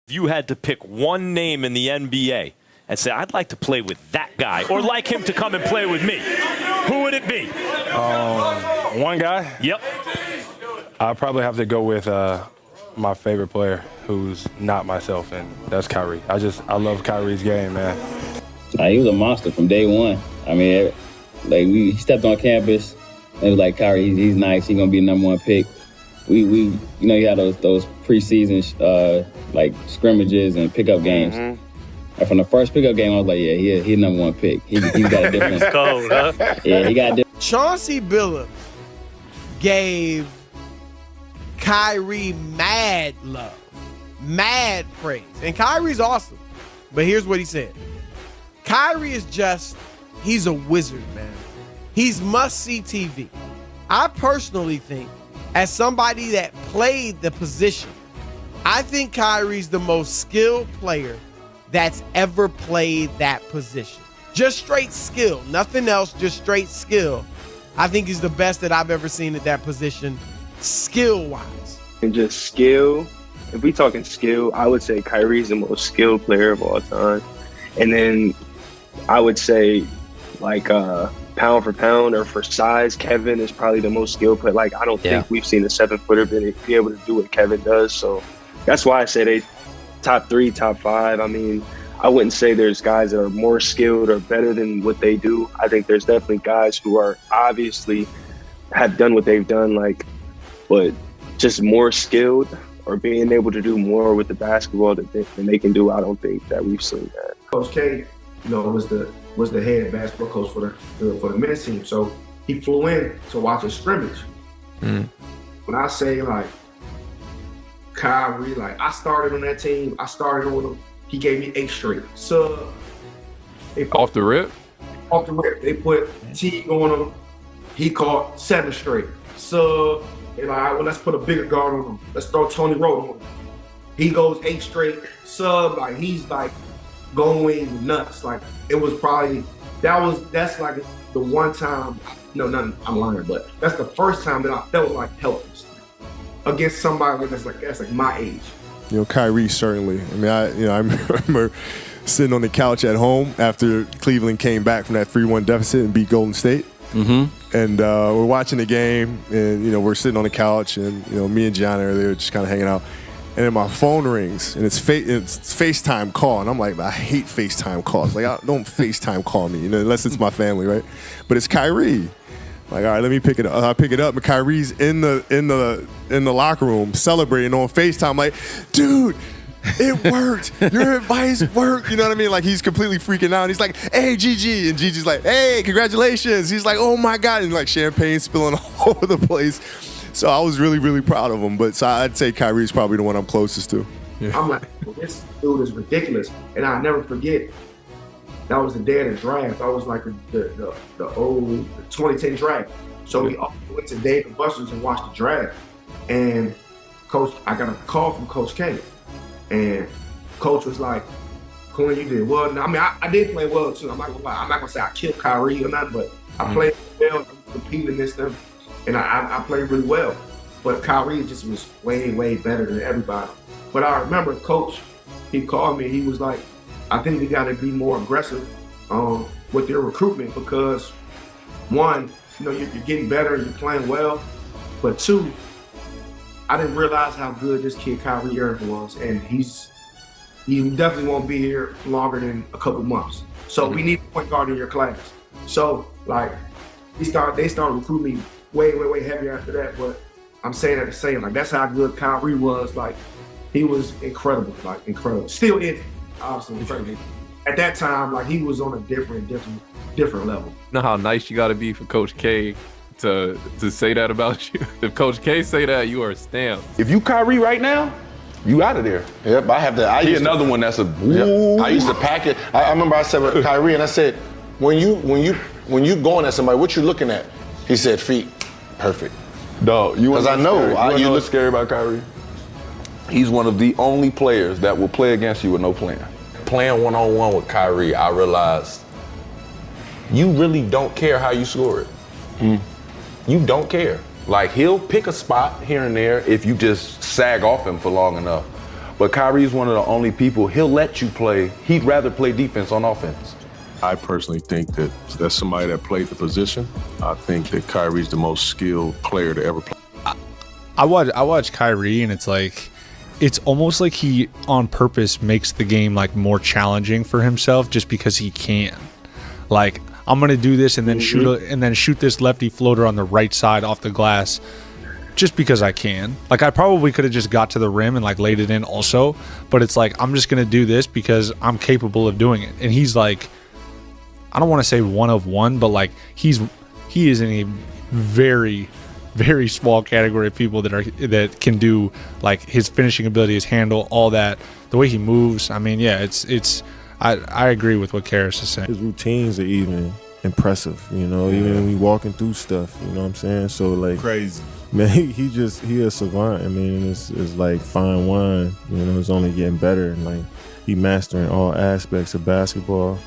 If you had to pick one name in the NBA and say, I'd like to play with that guy or like him to come and play with me, who would it be? One guy? Yep. I'd probably have to go with my favorite player who's not myself, and that's Kyrie. I love Kyrie's game, man. He was a monster from day one. I mean, he stepped on campus, and it was like, Kyrie, he's nice. He's going to be the #1 pick. You had those preseason scrimmages and pickup games. Mm-hmm. And from the first pickup game, I was like, yeah, he's #1 pick. He's got a different. It's cold, huh? Yeah, he got a different. Chauncey Billups gave Kyrie mad love, mad praise. And Kyrie's awesome. But here's what he said. Kyrie is he's a wizard, man. He's must-see TV. I personally think, as somebody that played the position, I think Kyrie's the most skilled player that's ever played that position. Just straight skill, nothing else, just straight skill. I think he's the best that I've ever seen at that position, skill-wise. And just skill, if we talking skill, I would say Kyrie's the most skilled player of all time. And then I would say, pound for pound or for size, Kevin is probably the most skilled player. I don't think we've seen a 7-footer be able to do what Kevin does. So that's why I say they top 3, top 5. I mean, I wouldn't say there's guys that are more skilled or better than what they do. I think there's definitely guys who are obviously have done what they've done, but just more skilled or being able to do more with the basketball than they can do. I don't think that we've seen that. Coach K, was the head basketball coach for the men's team. So he flew in to watch a scrimmage. Mm. When I say Kyrie, I started on that team. I started with him. He gave me 8 straight. So off the rip? Off the rip. They put T on him. He caught 7 straight. So they're like, all right, well, let's put a bigger guard on him. Let's throw Tony Roden on him. He goes 8 straight. Sub, he's going nuts. It was probably that's the one time. No, I'm lying, but that's the first time that I felt helpless against somebody that's my age. Kyrie certainly. I mean, I remember sitting on the couch at home after Cleveland came back from that 3-1 deficit and beat Golden State. Mm-hmm. And we're watching the game, and we're sitting on the couch, and me and John are there just kind of hanging out. And then my phone rings, and it's FaceTime call. And I'm like, I hate FaceTime calls. Don't FaceTime call me, unless it's my family, right? But it's Kyrie. All right, let me pick it up. I pick it up, and Kyrie's in the locker room celebrating on FaceTime. I'm like, dude, it worked. Your advice worked. You know what I mean? He's completely freaking out. He's like, hey, Gigi. And Gigi's like, hey, congratulations. He's like, oh, my God. And champagne spilling all over the place. So I was really, really proud of him. But so I'd say Kyrie's probably the one I'm closest to. Yeah. I'm like, this dude is ridiculous. And I'll never forget, that was the day of the draft. I was the old 2010 draft. So we all went to Dave & Buster's and watched the draft. And I got a call from Coach K. And Coach was like, Quinn, you did well. I mean, I did play well too. I'm not gonna lie. I'm not gonna say I killed Kyrie or nothing, but I played well, competing against them. And I played really well. But Kyrie just was way, way better than everybody. But I remember Coach, he called me. He was like, I think we got to be more aggressive with your recruitment because, one, you're getting better and you're playing well. But 2, I didn't realize how good this kid Kyrie Irving was. And he definitely won't be here longer than a couple months. So we need a point guard in your class. So, they started recruiting me way, way, way heavier after that, but I'm saying that to say, that's how good Kyrie was. He was incredible, incredible. Still is, obviously, incredible. At that time, he was on a different level. You know how nice you got to be for Coach K to say that about you? If Coach K say that, you are stamped. If you Kyrie right now, you out of there. Yep, I have to. He another one that's I used to pack it. I remember I said with Kyrie, and I said, when you going at somebody, what you looking at? He said feet. Perfect. Dog, because I know. You know what's scary about Kyrie? He's one of the only players that will play against you with no plan. Playing one-on-one with Kyrie, I realized you really don't care how you score it. You don't care. He'll pick a spot here and there if you just sag off him for long enough. But Kyrie's one of the only people, he'll let you play. He'd rather play defense on offense. I personally think that that's somebody that played the position. I think that Kyrie's the most skilled player to ever play. I watch Kyrie, and it's like, it's almost like he on purpose makes the game like more challenging for himself just because he can. Like, I'm gonna do this and then shoot this lefty floater on the right side off the glass just because I can. Like, I probably could have just got to the rim and like laid it in also, but it's like, I'm just gonna do this because I'm capable of doing it. And he's like, I don't want to say one of one, but like he is in a very, very small category of people that can do like his finishing ability, his handle, all that, the way he moves. I mean, yeah, I agree with what Karras is saying. His routines are even impressive, you know, even when we walking through stuff, you know what I'm saying? So like crazy. Man, he a savant. I mean, it's like fine wine, you know, it's only getting better. And like he mastering all aspects of basketball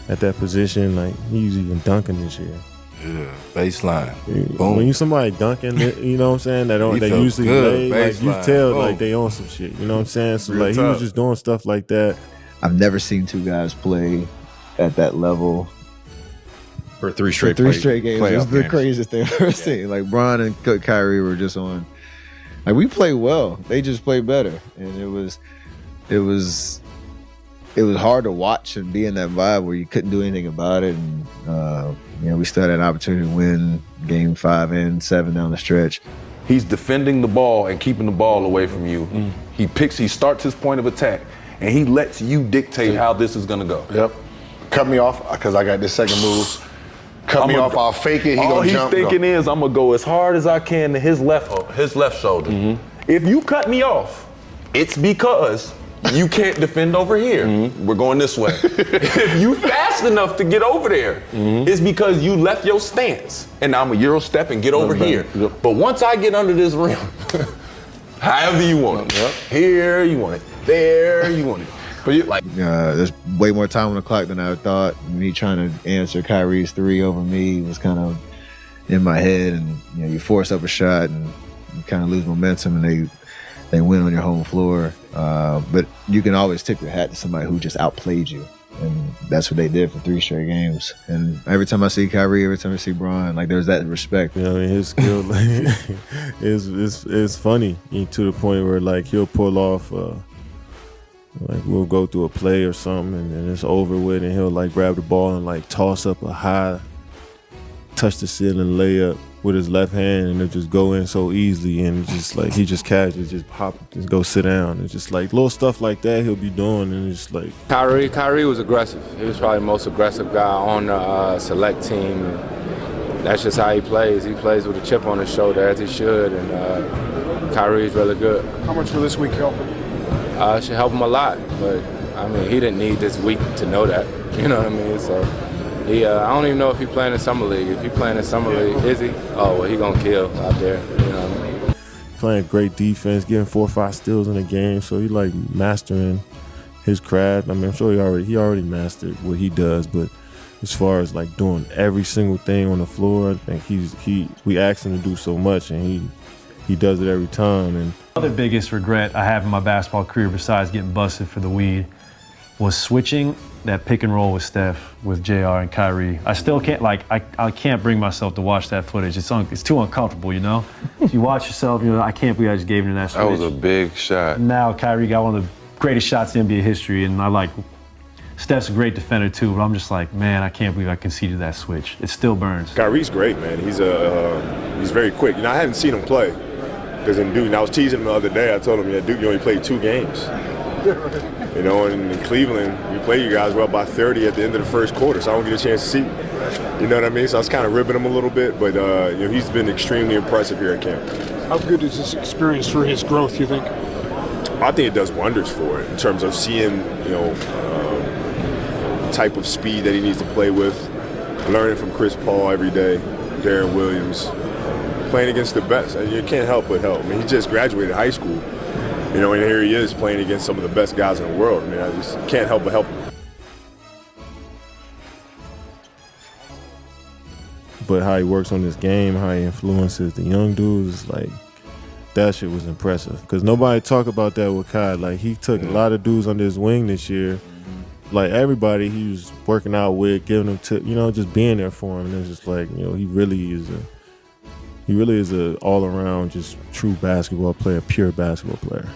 at that position. Like he's even dunking this year. Yeah, baseline. Boom. When you somebody dunking, you know what I'm saying, they usually lay, like you tell like they on some shit, you know what I'm saying? So like he was just doing stuff like that. I've never seen two guys play at that level for three straight games. It's the craziest thing I've ever seen. Like Bron and Kyrie were just on. Like we play well, they just play better, and it was hard to watch and be in that vibe where you couldn't do anything about it. And we still had an opportunity to win game 5 and 7 down the stretch. He's defending the ball and keeping the ball away from you. He starts his point of attack, and he lets you dictate how this is gonna go. Yep. Cut me off because I got this second move. Cut me off, I'll fake it. All he's thinking is I'm gonna go as hard as I can to his left shoulder. If you cut me off, it's because you can't defend over here. We're going this way. If you fast enough to get over there, it's because you left your stance. And now I'm a Euro step and get over here. But once I get under this rim, however you want it. Here, you want it. There, you want it. But there's way more time on the clock than I thought. Me trying to answer Kyrie's 3 over me was kind of in my head, and you force up a shot and you kind of lose momentum, and they win on your home floor. But you can always tip your hat to somebody who just outplayed you, and that's what they did for 3 straight games. And every time I see Kyrie, every time I see Bron, like there's that respect. You know, his skill like, is funny to the point where like he'll pull off. Like we'll go through a play or something and then it's over with, and he'll like grab the ball and like toss up a high, touch the ceiling layup with his left hand, and it'll just go in so easily, and just like he just casually just pop, just go sit down. It's just like little stuff like that he'll be doing, and it's like Kyrie was aggressive. He was probably the most aggressive guy on the select team. And that's just how he plays. He plays with a chip on his shoulder, as he should, and Kyrie's really good. How much will this week help him? It should help him a lot, but I mean, he didn't need this week to know that. You know what I mean? So I don't even know if he's playing in Summer League. If he's playing in Summer League, is he? Oh, well, he gonna kill out there. You know what I mean? Playing great defense, getting 4 or 5 steals in a game, so he like mastering his craft. I mean, I'm sure he already mastered what he does, but as far as like doing every single thing on the floor, I think we asked him to do so much, and he does it every time. And the other biggest regret I have in my basketball career, besides getting busted for the weed, was switching that pick and roll with Steph, with JR and Kyrie. I still can't, I can't bring myself to watch that footage. It's too uncomfortable, you know? If you watch yourself, I can't believe I just gave him that switch. That was a big shot. Now Kyrie got one of the greatest shots in NBA history, and Steph's a great defender too, but I'm just like, man, I can't believe I conceded that switch. It still burns. Kyrie's great, man. He's very quick. I hadn't seen him play. Because in Duke, and I was teasing him the other day, I told him, Duke, you only played 2 games. And in Cleveland, we play you guys well by 30 at the end of the first quarter, so I don't get a chance to see you. You know what I mean? So I was kind of ribbing him a little bit, but he's been extremely impressive here at camp. How good is this experience for his growth, you think? I think it does wonders for it in terms of seeing, the type of speed that he needs to play with, learning from Chris Paul every day, Darren Williams, playing against the best. And you can't help but help. I mean, he just graduated high school, and here he is playing against some of the best guys in the world. I mean, I just can't help but help him. But how he works on this game, how he influences the young dudes, is like that shit was impressive because nobody talk about that with Kai. Like he took a lot of dudes under his wing this year. Like everybody he was working out with, giving them to just being there for him. And it's just like he really is a all around just true basketball player, pure basketball player.